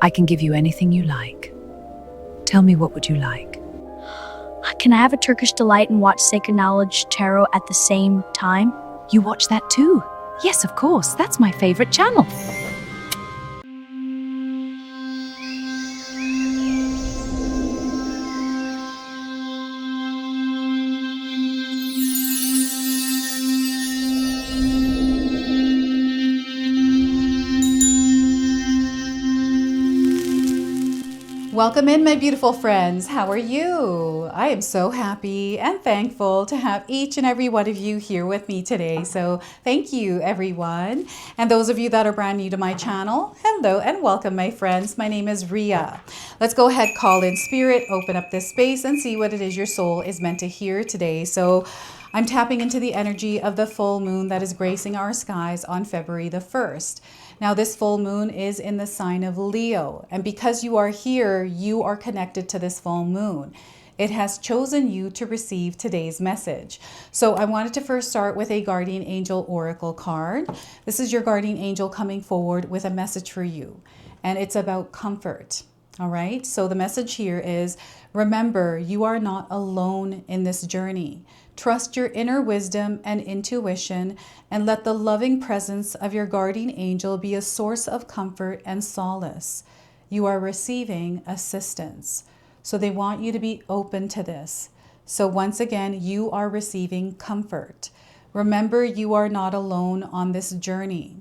I can give you anything you like. Tell me, what would you like? Can I have a Turkish delight and watch Sacred Knowledge Tarot at the same time? You watch that too? Yes, of course. That's my favorite channel. Welcome in, my beautiful friends. How are you? I am so happy and thankful to have each and every one of you here with me today. So thank you, everyone. And those of you that are brand new to my channel, hello and welcome, my friends. My name is Ria. Let's go ahead, call in spirit, open up this space and see what it is your soul is meant to hear today. So I'm tapping into the energy of the full moon that is gracing our skies on February the 1st. Now, this full moon is in the sign of Leo, and because you are here, you are connected to this full moon. It has chosen you to receive today's message. So I wanted to first start with a guardian angel oracle card. This is your guardian angel coming forward with a message for you, and it's about comfort. All right, so the message here is, remember, you are not alone in this journey. Trust your inner wisdom and intuition, and let the loving presence of your guardian angel be a source of comfort and solace. You are receiving assistance. So they want you to be open to this. So once again, you are receiving comfort. Remember, you are not alone on this journey.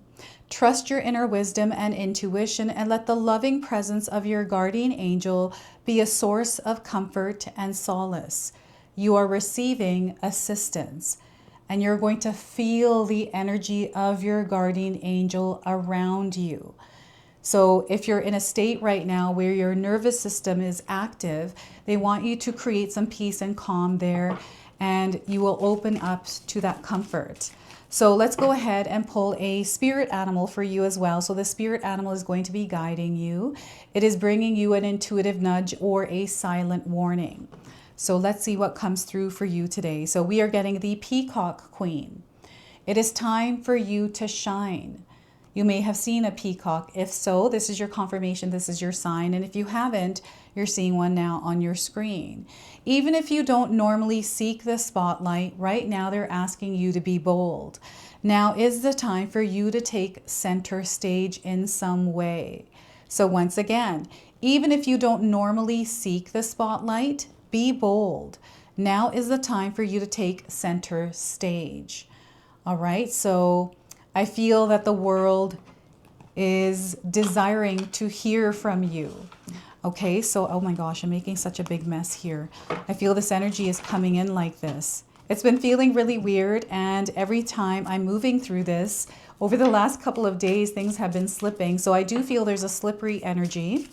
Trust your inner wisdom and intuition, and let the loving presence of your guardian angel be a source of comfort and solace. You are receiving assistance, and you're going to feel the energy of your guardian angel around you. So if you're in a state right now where your nervous system is active, they want you to create some peace and calm there, and you will open up to that comfort. So let's go ahead and pull a spirit animal for you as well. So the spirit animal is going to be guiding you. It is bringing you an intuitive nudge or a silent warning. So let's see what comes through for you today. So we are getting the Peacock Queen. It is time for you to shine. You may have seen a peacock. If so, this is your confirmation. This is your sign. And if you haven't, you're seeing one now on your screen. Even if you don't normally seek the spotlight, right now they're asking you to be bold. Now is the time for you to take center stage in some way. So once again, even if you don't normally seek the spotlight, be bold. Now is the time for you to take center stage. All right, so I feel that the world is desiring to hear from you. Okay, so, oh my gosh, I'm making such a big mess here. I feel this energy is coming in like this. It's been feeling really weird, and every time I'm moving through this, over the last couple of days, things have been slipping. So I do feel there's a slippery energy.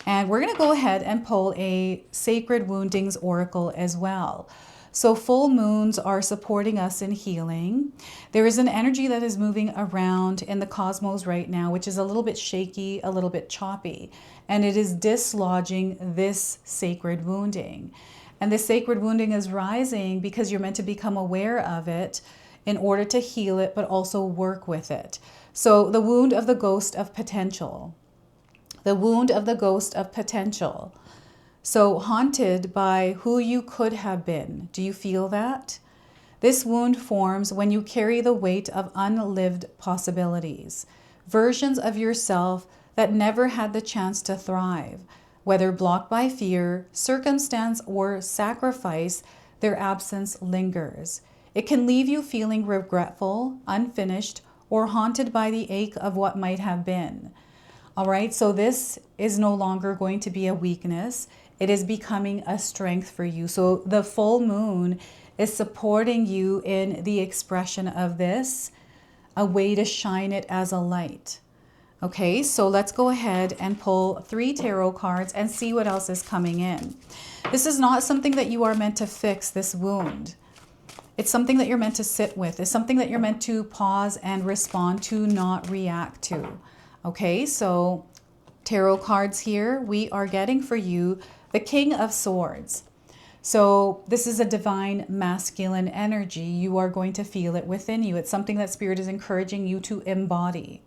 And we're going to go ahead and pull a Sacred Woundings Oracle as well. So full moons are supporting us in healing. There is an energy that is moving around in the cosmos right now, which is a little bit shaky, a little bit choppy, and it is dislodging this sacred wounding. And this sacred wounding is rising because you're meant to become aware of it in order to heal it, but also work with it. So the wound of the ghost of potential. The wound of the ghost of potential. So haunted by who you could have been. Do you feel that? This wound forms when you carry the weight of unlived possibilities. Versions of yourself that never had the chance to thrive. Whether blocked by fear, circumstance, or sacrifice, their absence lingers. It can leave you feeling regretful, unfinished, or haunted by the ache of what might have been. All right, so this is no longer going to be a weakness. It is becoming a strength for you. So the full moon is supporting you in the expression of this, a way to shine it as a light. Okay, so let's go ahead and pull 3 tarot cards and see what else is coming in. This is not something that you are meant to fix, this wound. It's something that you're meant to sit with. It's something that you're meant to pause and respond to, not react to. Okay, so tarot cards here, we are getting for you the King of Swords. So this is a divine masculine energy. You are going to feel it within you. It's something that Spirit is encouraging you to embody.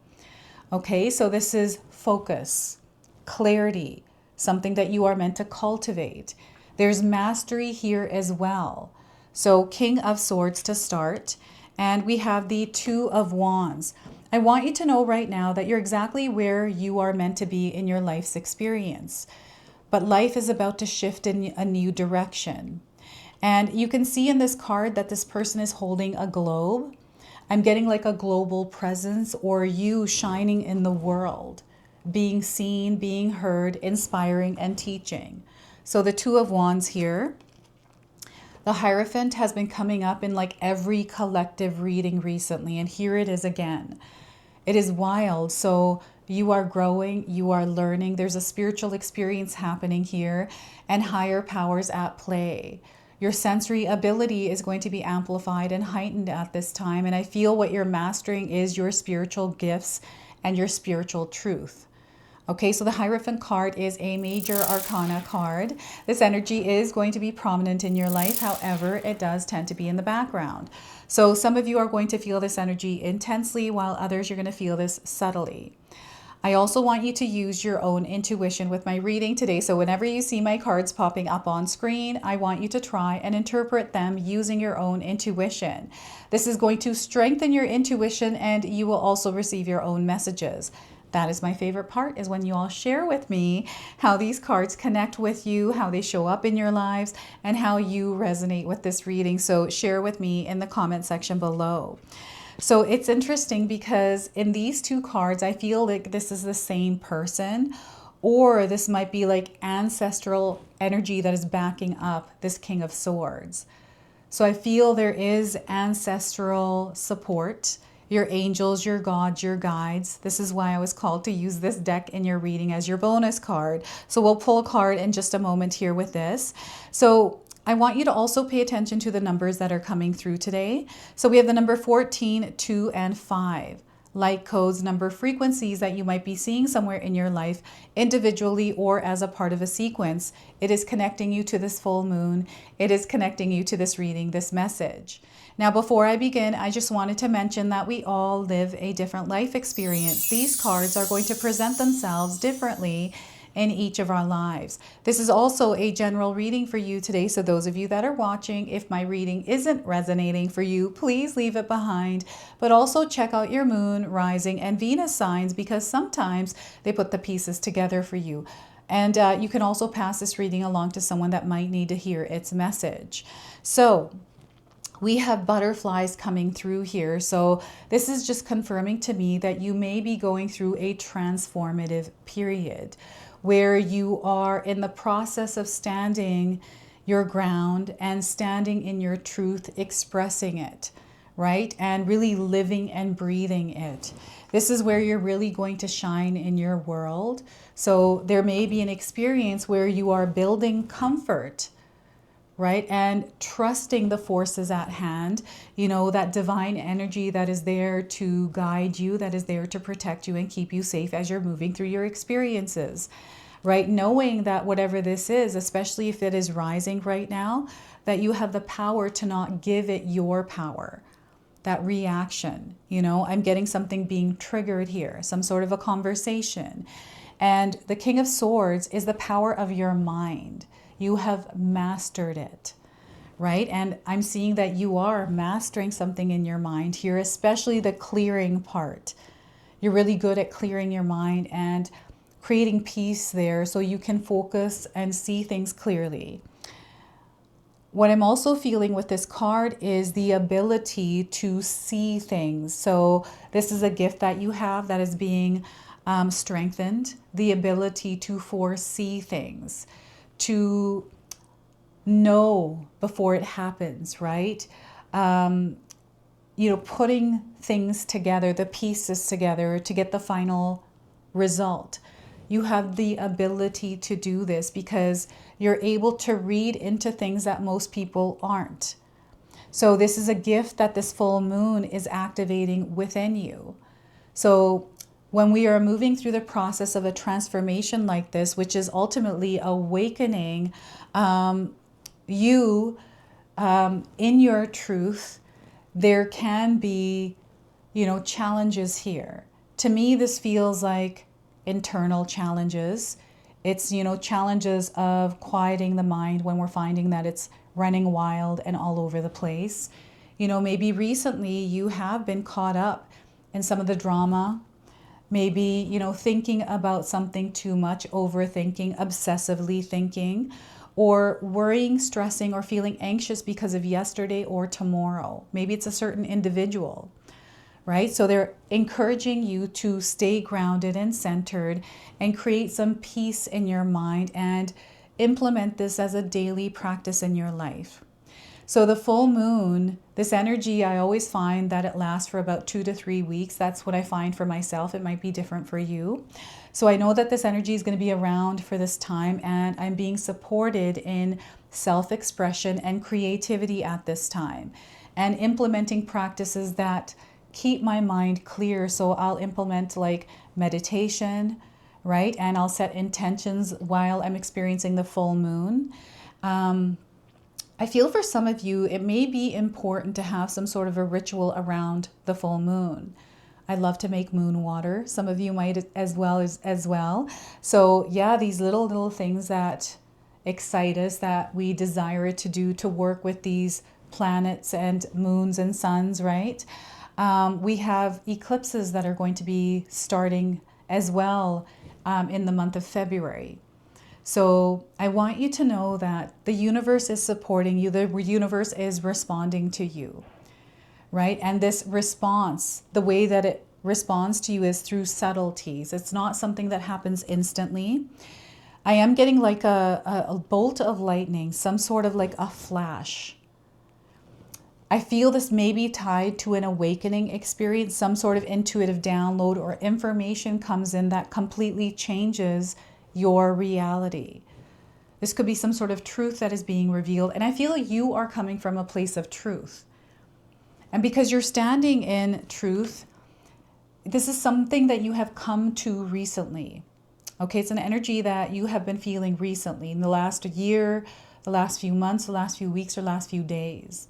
Okay, so this is focus. clarity, something that you are meant to cultivate. There's mastery here as well. So King of Swords to start, and we have the Two of Wands. I want you to know right now that you're exactly where you are meant to be in your life's experience. But life is about to shift in a new direction. And you can see in this card that this person is holding a globe. I'm getting like a global presence, or you shining in the world, being seen, being heard, inspiring and teaching. So the Two of Wands here. The Hierophant has been coming up in like every collective reading recently, and here it is again. It is wild. So you are growing, you are learning. There's a spiritual experience happening here and higher powers at play. Your sensory ability is going to be amplified and heightened at this time. And I feel what you're mastering is your spiritual gifts and your spiritual truth. Okay, so the Hierophant card is a major arcana card. This energy is going to be prominent in your life. However, it does tend to be in the background. So some of you are going to feel this energy intensely, while others you're going to feel this subtly. I also want you to use your own intuition with my reading today. So whenever you see my cards popping up on screen, I want you to try and interpret them using your own intuition. This is going to strengthen your intuition, and you will also receive your own messages. That is my favorite part, is when you all share with me how these cards connect with you, how they show up in your lives, and how you resonate with this reading. So share with me in the comment section below. So it's interesting because in these two cards, I feel like this is the same person, or this might be like ancestral energy that is backing up this King of Swords. So I feel there is ancestral support, your angels, your gods, your guides. This is why I was called to use this deck in your reading as your bonus card. So we'll pull a card in just a moment here with this. So I want you to also pay attention to the numbers that are coming through today. So we have the number 14, 2, and 5. Light codes, number frequencies that you might be seeing somewhere in your life individually or as a part of a sequence. It is connecting you to this full moon. It is connecting you to this reading, this message. Now, before I begin, I just wanted to mention that we all live a different life experience. These cards are going to present themselves differently in each of our lives. This is also a general reading for you today. So those of you that are watching, if my reading isn't resonating for you, please leave it behind. But also check out your moon, rising, and Venus signs, because sometimes they put the pieces together for you. And you can also pass this reading along to someone that might need to hear its message. So we have butterflies coming through here. So this is just confirming to me that you may be going through a transformative period where you are in the process of standing your ground and standing in your truth, expressing it, right? And really living and breathing it. This is where you're really going to shine in your world. So there may be an experience where you are building comfort, right? And trusting the forces at hand, you know, that divine energy that is there to guide you, that is there to protect you and keep you safe as you're moving through your experiences, right? Knowing that whatever this is, especially if it is rising right now, that you have the power to not give it your power. That reaction, you know, I'm getting something being triggered here, some sort of a conversation. And the King of Swords is the power of your mind. You have mastered it, right? And I'm seeing that you are mastering something in your mind here, especially the clearing part. You're really good at clearing your mind and creating peace there so you can focus and see things clearly. What I'm also feeling with this card is the ability to see things. So this is a gift that you have that is being strengthened, the ability to foresee things, to know before it happens, right? You know, putting things together, the pieces together to get the final result. You have the ability to do this because you're able to read into things that most people aren't. So this is a gift that this full moon is activating within you. So when we are moving through the process of a transformation like this, which is ultimately awakening you in your truth, there can be, you know, challenges here. To me, this feels like internal challenges. It's, challenges of quieting the mind when we're finding that it's running wild and all over the place. Maybe recently you have been caught up in some of the drama. Maybe, thinking about something too much, overthinking, obsessively thinking, or worrying, stressing, or feeling anxious because of yesterday or tomorrow. Maybe it's a certain individual, right? So they're encouraging you to stay grounded and centered and create some peace in your mind and implement this as a daily practice in your life. So the full moon, this energy, I always find that it lasts for about 2 to 3 weeks. That's what I find for myself. It might be different for you. So I know that this energy is going to be around for this time, and I'm being supported in self-expression and creativity at this time, and implementing practices that keep my mind clear. So I'll implement like meditation, right? And I'll set intentions while I'm experiencing the full moon. I feel for some of you, it may be important to have some sort of a ritual around the full moon. I love to make moon water. Some of you might as well. So yeah, these little things that excite us, that we desire to do, to work with these planets and moons and suns, right? We have eclipses that are going to be starting as well in the month of February. So I want you to know that the universe is supporting you. The universe is responding to you, right? And this response, the way that it responds to you is through subtleties. It's not something that happens instantly. I am getting like a bolt of lightning, some sort of like a flash. I feel this may be tied to an awakening experience, some sort of intuitive download or information comes in that completely changes your reality. This could be some sort of truth that is being revealed. And I feel you are coming from a place of truth. And because you're standing in truth, this is something that you have come to recently. Okay, it's an energy that you have been feeling recently in the last year, the last few months, the last few weeks, or last few days,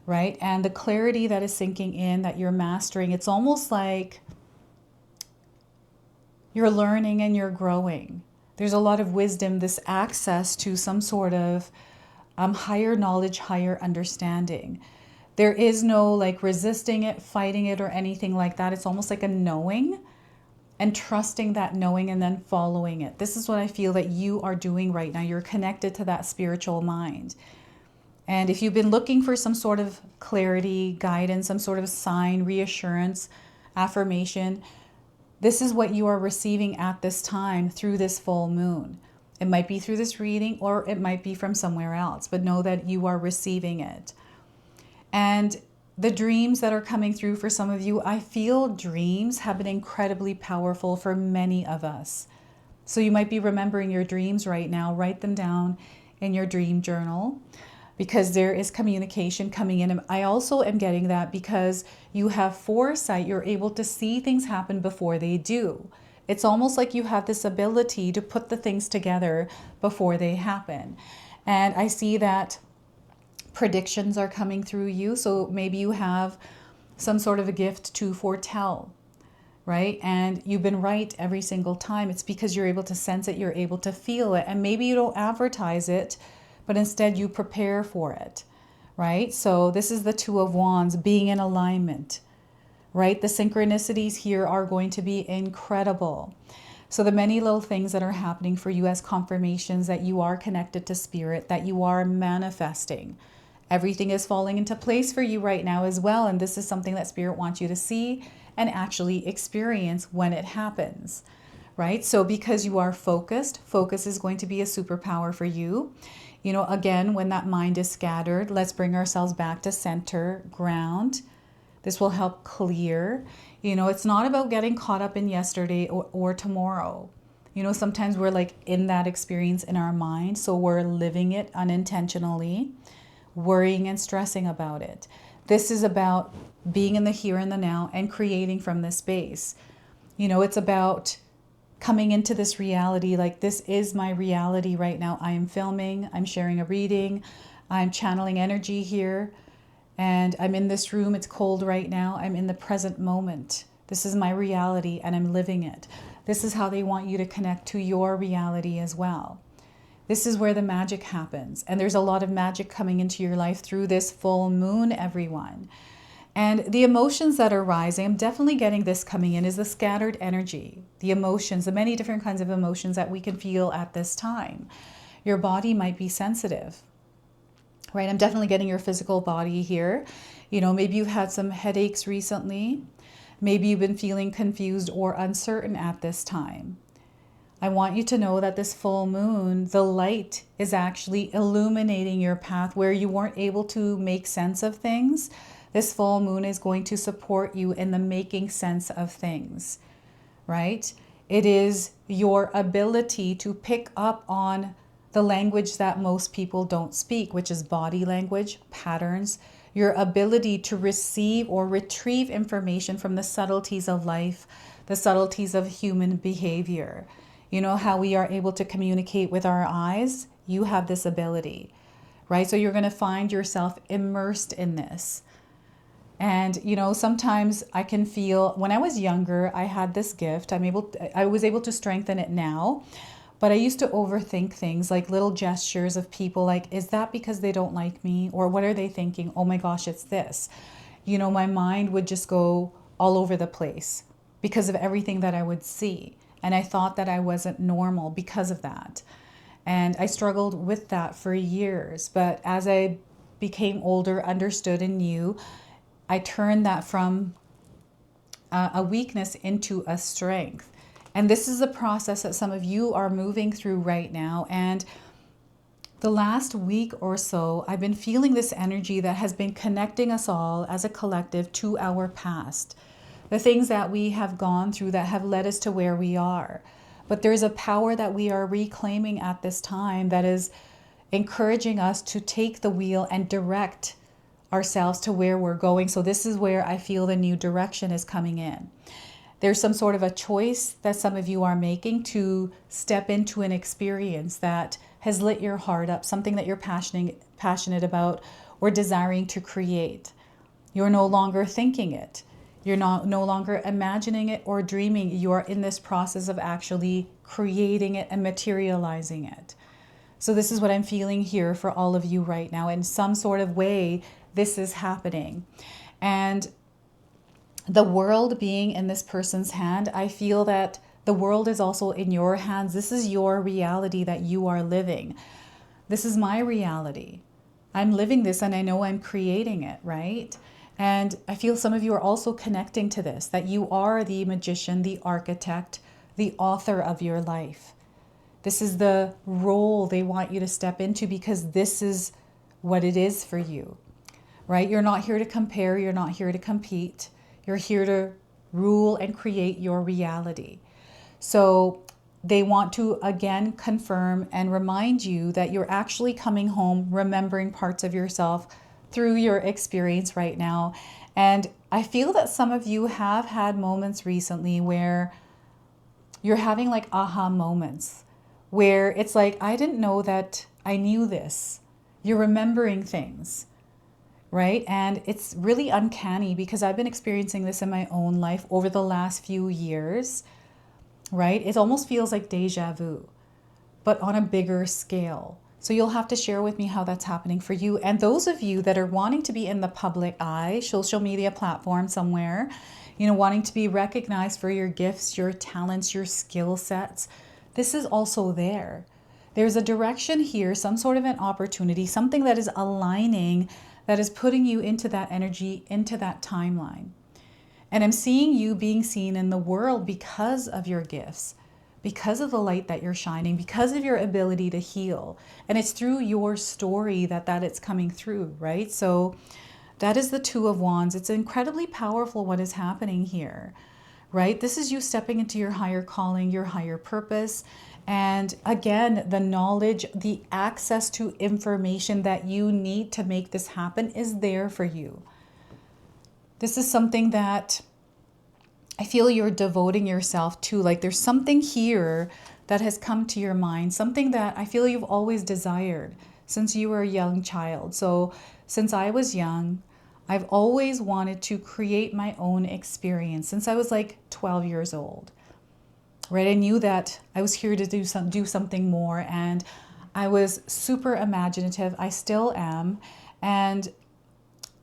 right? And the clarity that is sinking in, that you're mastering, it's almost like you're learning and you're growing. There's a lot of wisdom, this access to some sort of higher knowledge, higher understanding. There is no like resisting it, fighting it, or anything like that. It's almost like a knowing and trusting that knowing and then following it. This is what I feel that you are doing right now. You're connected to that spiritual mind. And if you've been looking for some sort of clarity, guidance, some sort of sign, reassurance, affirmation, this is what you are receiving at this time through this full moon. It might be through this reading or it might be from somewhere else, but know that you are receiving it. And the dreams that are coming through for some of you, I feel dreams have been incredibly powerful for many of us. So you might be remembering your dreams right now. Write them down in your dream journal, because there is communication coming in. I also am getting that because you have foresight, you're able to see things happen before they do. It's almost like you have this ability to put the things together before they happen. And I see that predictions are coming through you. So maybe you have some sort of a gift to foretell, right? And you've been right every single time. It's because you're able to sense it, you're able to feel it. And maybe you don't advertise it, but instead you prepare for it, right? So this is the Two of Wands, being in alignment, right? The synchronicities here are going to be incredible. So the many little things that are happening for you as confirmations that you are connected to spirit, that you are manifesting. Everything is falling into place for you right now as well. And this is something that spirit wants you to see and actually experience when it happens, right? So because you are focused, focus is going to be a superpower for you. You know, again, when that mind is scattered, let's bring ourselves back to center, ground. This will help clear. You know, it's not about getting caught up in yesterday or tomorrow. You know, sometimes we're like in that experience in our mind, so we're living it unintentionally, worrying and stressing about it. This is about being in the here and the now and creating from this space. You know, it's about coming into this reality, like this is my reality right now. I am filming, I'm sharing a reading, I'm channeling energy here, and I'm in this room, it's cold right now, I'm in the present moment. This is my reality and I'm living it. This is how they want you to connect to your reality as well. This is where the magic happens. And there's a lot of magic coming into your life through this full moon, everyone. And the emotions that are rising, I'm definitely getting this coming in, is the scattered energy, the emotions, the many different kinds of emotions that we can feel at this time. Your body might be sensitive, right? I'm definitely getting your physical body here. You know, maybe you've had some headaches recently. Maybe you've been feeling confused or uncertain at this time. I want you to know that this full moon, the light is actually illuminating your path where you weren't able to make sense of things. This full moon is going to support you in the making sense of things, right? It is your ability to pick up on the language that most people don't speak, which is body language, patterns, your ability to receive or retrieve information from the subtleties of life, the subtleties of human behavior. You know how we are able to communicate with our eyes? You have this ability, right? So you're going to find yourself immersed in this. And, you know, sometimes I can feel, when I was younger, I had this gift. I was able to strengthen it now. But I used to overthink things like little gestures of people, like, is that because they don't like me? Or what are they thinking? Oh my gosh, it's this. You know, my mind would just go all over the place because of everything that I would see. And I thought that I wasn't normal because of that. And I struggled with that for years. But as I became older, understood and knew, I turned that from a weakness into a strength. And this is a process that some of you are moving through right now. And the last week or so, I've been feeling this energy that has been connecting us all as a collective to our past. The things that we have gone through that have led us to where we are. But there's a power that we are reclaiming at this time that is encouraging us to take the wheel and direct ourselves to where we're going. So this is where I feel the new direction is coming in. There's some sort of a choice that some of you are making to step into an experience that has lit your heart up, something that you're passionate about or desiring to create. You're no longer thinking it. You're no longer imagining it or dreaming. You are in this process of actually creating it and materializing it. So this is what I'm feeling here for all of you right now. In some sort of way, this is happening. And the world being in this person's hand, I feel that the world is also in your hands. This is your reality that you are living. This is my reality. I'm living this and I know I'm creating it, right? And I feel some of you are also connecting to this, that you are the magician, the architect, the author of your life. This is the role they want you to step into because this is what it is for you, right? You're not here to compare. You're not here to compete. You're here to rule and create your reality. So they want to again confirm and remind you that you're actually coming home, remembering parts of yourself through your experience right now. And I feel that some of you have had moments recently where you're having like aha moments, where it's like, I didn't know that I knew this. You're remembering things. Right? And it's really uncanny because I've been experiencing this in my own life over the last few years, right? It almost feels like deja vu, but on a bigger scale. So you'll have to share with me how that's happening for you. And those of you that are wanting to be in the public eye, social media platform somewhere, you know, wanting to be recognized for your gifts, your talents, your skill sets, this is also there. There's a direction here, some sort of an opportunity, something that is aligning, that is putting you into that energy, into that timeline. And I'm seeing you being seen in the world because of your gifts, because of the light that you're shining, because of your ability to heal. And it's through your story that it's coming through, right? So that is the Two of Wands. It's incredibly powerful what is happening here, right? This is you stepping into your higher calling, your higher purpose. And again, the knowledge, the access to information that you need to make this happen is there for you. This is something that I feel you're devoting yourself to. Like there's something here that has come to your mind, something that I feel you've always desired since you were a young child. So since I was young, I've always wanted to create my own experience since I was like 12 years old. right? I knew that I was here to do something more, and I was super imaginative. I still am. And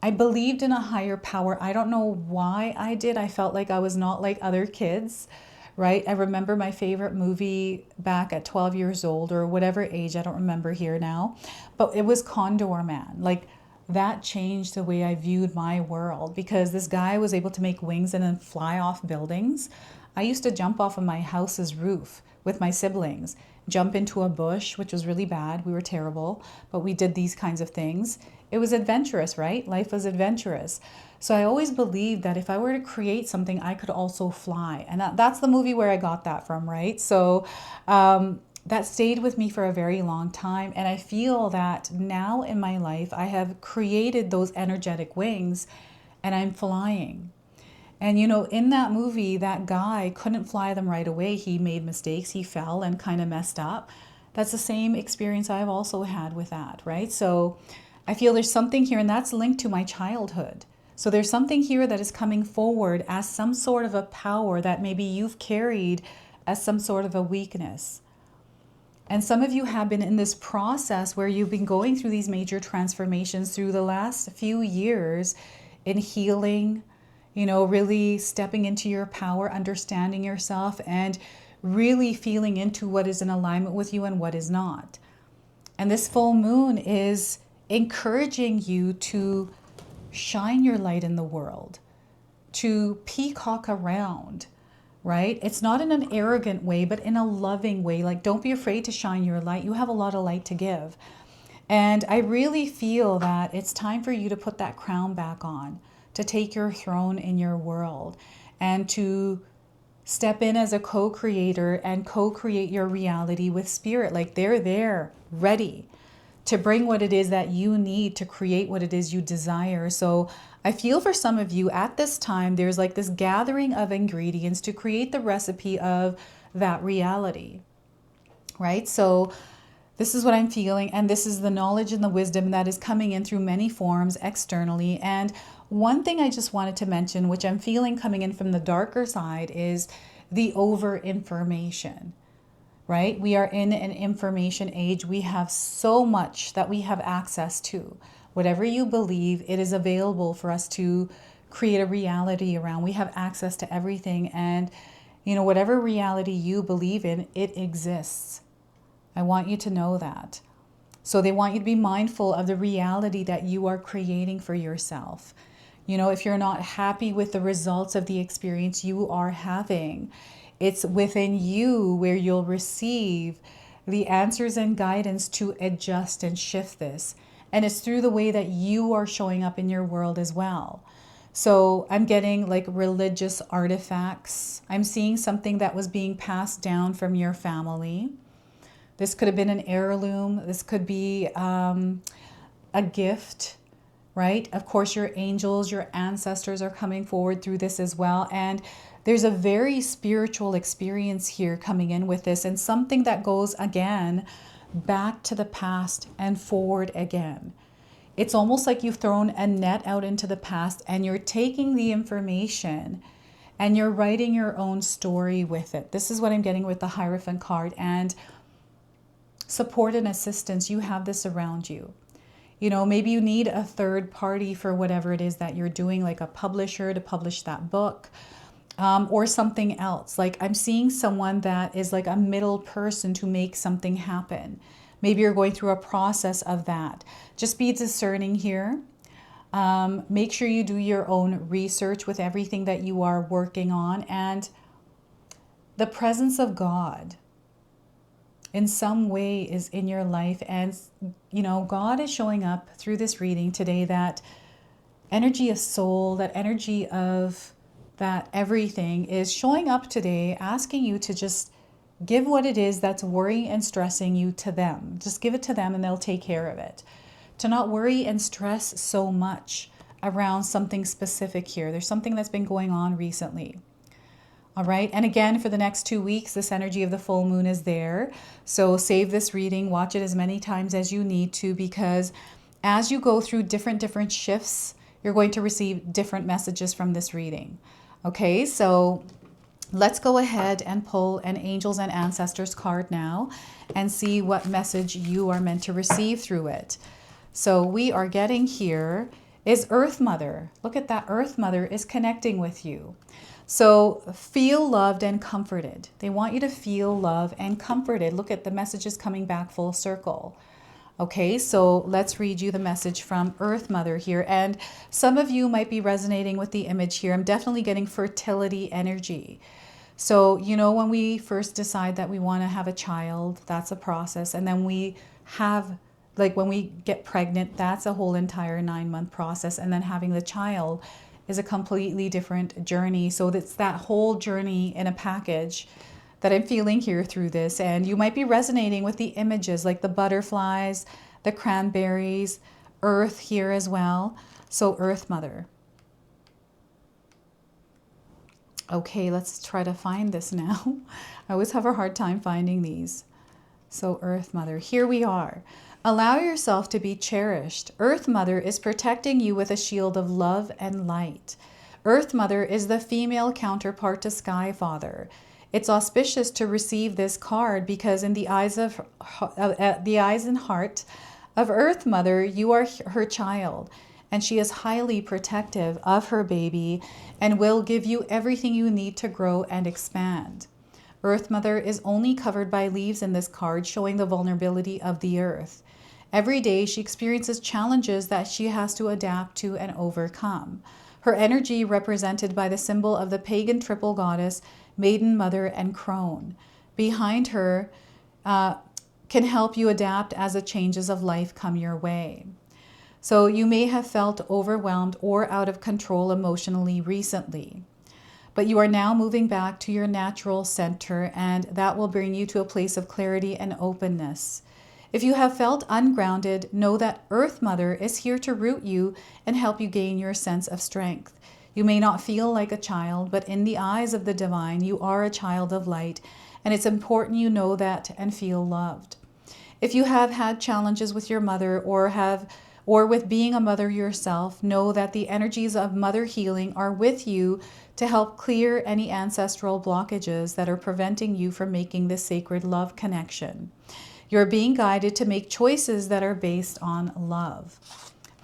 I believed in a higher power. I don't know why I did. I felt like I was not like other kids, right? I remember my favorite movie back at 12 years old or whatever age, I don't remember here now, but it was Condor Man. Like, that changed the way I viewed my world, because this guy was able to make wings and then fly off buildings. I used to jump off of my house's roof with my siblings, jump into a bush, which was really bad. We were terrible, but we did these kinds of things. It was adventurous, right? Life was adventurous. So I always believed that if I were to create something, I could also fly. And that's the movie where I got that from, right? So that stayed with me for a very long time. And I feel that now in my life, I have created those energetic wings and I'm flying. And, you know, in that movie, that guy couldn't fly them right away. He made mistakes. He fell and kind of messed up. That's the same experience I've also had with that, right? So I feel there's something here, and that's linked to my childhood. So there's something here that is coming forward as some sort of a power that maybe you've carried as some sort of a weakness. And some of you have been in this process where you've been going through these major transformations through the last few years in healing, you know, really stepping into your power, understanding yourself, and really feeling into what is in alignment with you and what is not. And this full moon is encouraging you to shine your light in the world, to peacock around, right? It's not in an arrogant way, but in a loving way. Like, don't be afraid to shine your light. You have a lot of light to give. And I really feel that it's time for you to put that crown back on, to take your throne in your world, and to step in as a co-creator and co-create your reality with spirit. Like, they're there, ready to bring what it is that you need to create what it is you desire. So I feel for some of you at this time, there's like this gathering of ingredients to create the recipe of that reality, right? So this is what I'm feeling, and this is the knowledge and the wisdom that is coming in through many forms externally. And one thing I just wanted to mention, which I'm feeling coming in from the darker side, is the over information. Right? We are in an information age. We have so much that we have access to. Whatever you believe, it is available for us to create a reality around. We have access to everything. And, you know, whatever reality you believe in, it exists. I want you to know that. So they want you to be mindful of the reality that you are creating for yourself. You know, if you're not happy with the results of the experience you are having, it's within you where you'll receive the answers and guidance to adjust and shift this. And it's through the way that you are showing up in your world as well. So I'm getting like religious artifacts. I'm seeing something that was being passed down from your family. This could have been an heirloom. This could be a gift, right? Of course, your angels, your ancestors are coming forward through this as well. And there's a very spiritual experience here coming in with this, and something that goes again back to the past and forward again. It's almost like you've thrown a net out into the past and you're taking the information and you're writing your own story with it. This is what I'm getting with the Hierophant card. And support and assistance, you have this around you. You know, maybe you need a third party for whatever it is that you're doing, like a publisher to publish that book. Or something else. Like, I'm seeing someone that is like a middle person to make something happen. Maybe you're going through a process of that. Just be discerning here. Make sure you do your own research with everything that you are working on. And the presence of God in some way is in your life. And, you know, God is showing up through this reading today, that energy of soul, that energy of that everything is showing up today, asking you to just give what it is that's worrying and stressing you to them. Just give it to them and they'll take care of it. To not worry and stress so much around something specific here. There's something that's been going on recently. All right. And again, for the next 2 weeks, this energy of the full moon is there. So save this reading, watch it as many times as you need to, because as you go through different shifts, you're going to receive different messages from this reading. Okay, so Let's go ahead and pull an Angels and Ancestors card now and see what message you are meant to receive through it. So we are getting here is Earth Mother. Look at that. Earth Mother is connecting with you. So feel loved and comforted. They want you to feel loved and comforted. Look at the messages coming back full circle. Okay, so let's read you the message from Earth Mother here. And some of you might be resonating with the image here. I'm definitely getting fertility energy. So, you know, when we first decide that we want to have a child, that's a process. And then we have, like when we get pregnant, that's a whole entire 9-month process. And then having the child is a completely different journey. So it's that whole journey in a package that I'm feeling here through this. And you might be resonating with the images like the butterflies, the cranberries, Earth here as well. So Earth Mother. Okay, let's try to find this now. I always have a hard time finding these. So Earth Mother, here we are. Allow yourself to be cherished. Earth Mother is protecting you with a shield of love and light. Earth Mother is the female counterpart to Sky Father. It's auspicious to receive this card because in the eyes and heart of Earth Mother, you are her child, and she is highly protective of her baby and will give you everything you need to grow and expand. Earth Mother is only covered by leaves in this card, showing the vulnerability of the earth. Every day she experiences challenges that she has to adapt to and overcome. Her energy, represented by the symbol of the pagan triple goddess, Maiden, Mother, and Crone, behind her can help you adapt as the changes of life come your way. So you may have felt overwhelmed or out of control emotionally recently, but you are now moving back to your natural center, and that will bring you to a place of clarity and openness. If you have felt ungrounded, know that Earth Mother is here to root you and help you gain your sense of strength. You may not feel like a child, but in the eyes of the divine, you are a child of light, and it's important you know that and feel loved. If you have had challenges with your mother or with being a mother yourself, know that the energies of mother healing are with you to help clear any ancestral blockages that are preventing you from making this sacred love connection. You're being guided to make choices that are based on love.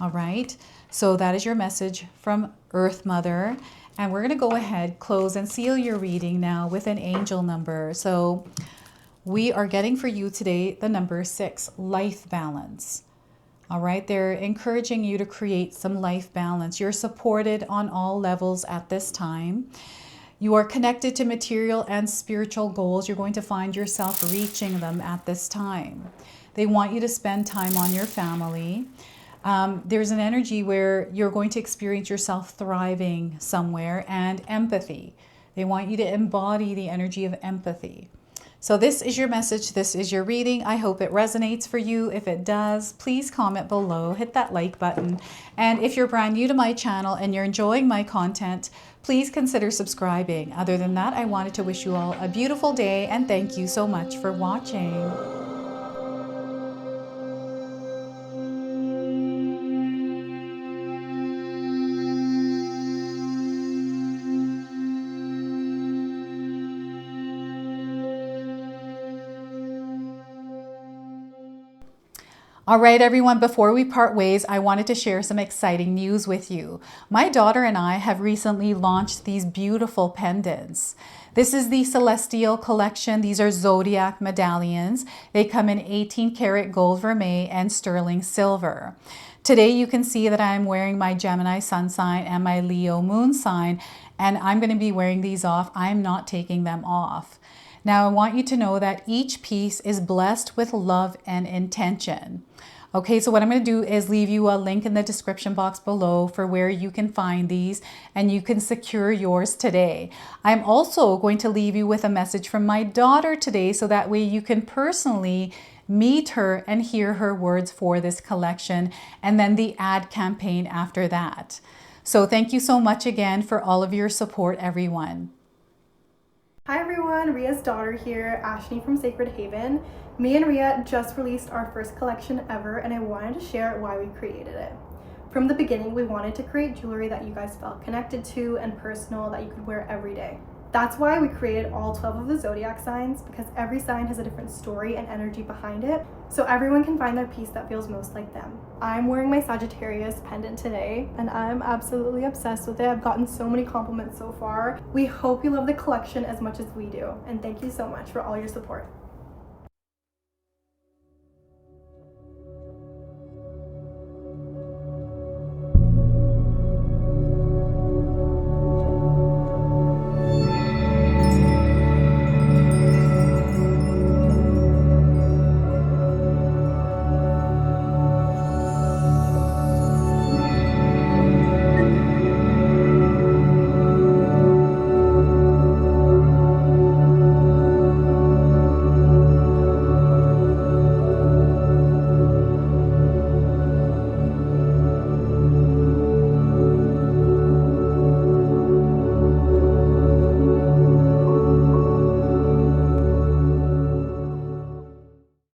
All right, so that is your message from Earth Mother. And we're going to go ahead, close and seal your reading now with an angel number. So we are getting for you today the number 6, life balance. All right, they're encouraging you to create some life balance. You're supported on all levels at this time. You are connected to material and spiritual goals. You're going to find yourself reaching them at this time. They want you to spend time on your family. There's an energy where you're going to experience yourself thriving somewhere, and empathy. They want you to embody the energy of empathy. So this is your message. This is your reading. I hope it resonates for you. If it does, please comment below, hit that like button. And if you're brand new to my channel and you're enjoying my content, please consider subscribing. Other than that, I wanted to wish you all a beautiful day and thank you so much for watching. All right, everyone, before we part ways, I wanted to share some exciting news with you. My daughter and I have recently launched these beautiful pendants. This is the Celestial Collection. These are zodiac medallions. They come in 18 karat gold vermeil and sterling silver. Today, you can see that I'm wearing my Gemini sun sign and my Leo moon sign, and I'm going to be wearing these off. I'm not taking them off. Now, I want you to know that each piece is blessed with love and intention. Okay, so what I'm going to do is leave you a link in the description box below for where you can find these and you can secure yours today. I'm also going to leave you with a message from my daughter today so that way you can personally meet her and hear her words for this collection, and then the ad campaign after that. So thank you so much again for all of your support, everyone. Hi everyone, Ria's daughter here, Ashley from Sacred Haven. Me and Ria just released our first collection ever, and I wanted to share why we created it. From the beginning, we wanted to create jewelry that you guys felt connected to and personal that you could wear every day. That's why we created all 12 of the zodiac signs, because every sign has a different story and energy behind it, so everyone can find their piece that feels most like them. I'm wearing my Sagittarius pendant today, and I'm absolutely obsessed with it. I've gotten so many compliments so far. We hope you love the collection as much as we do, and thank you so much for all your support.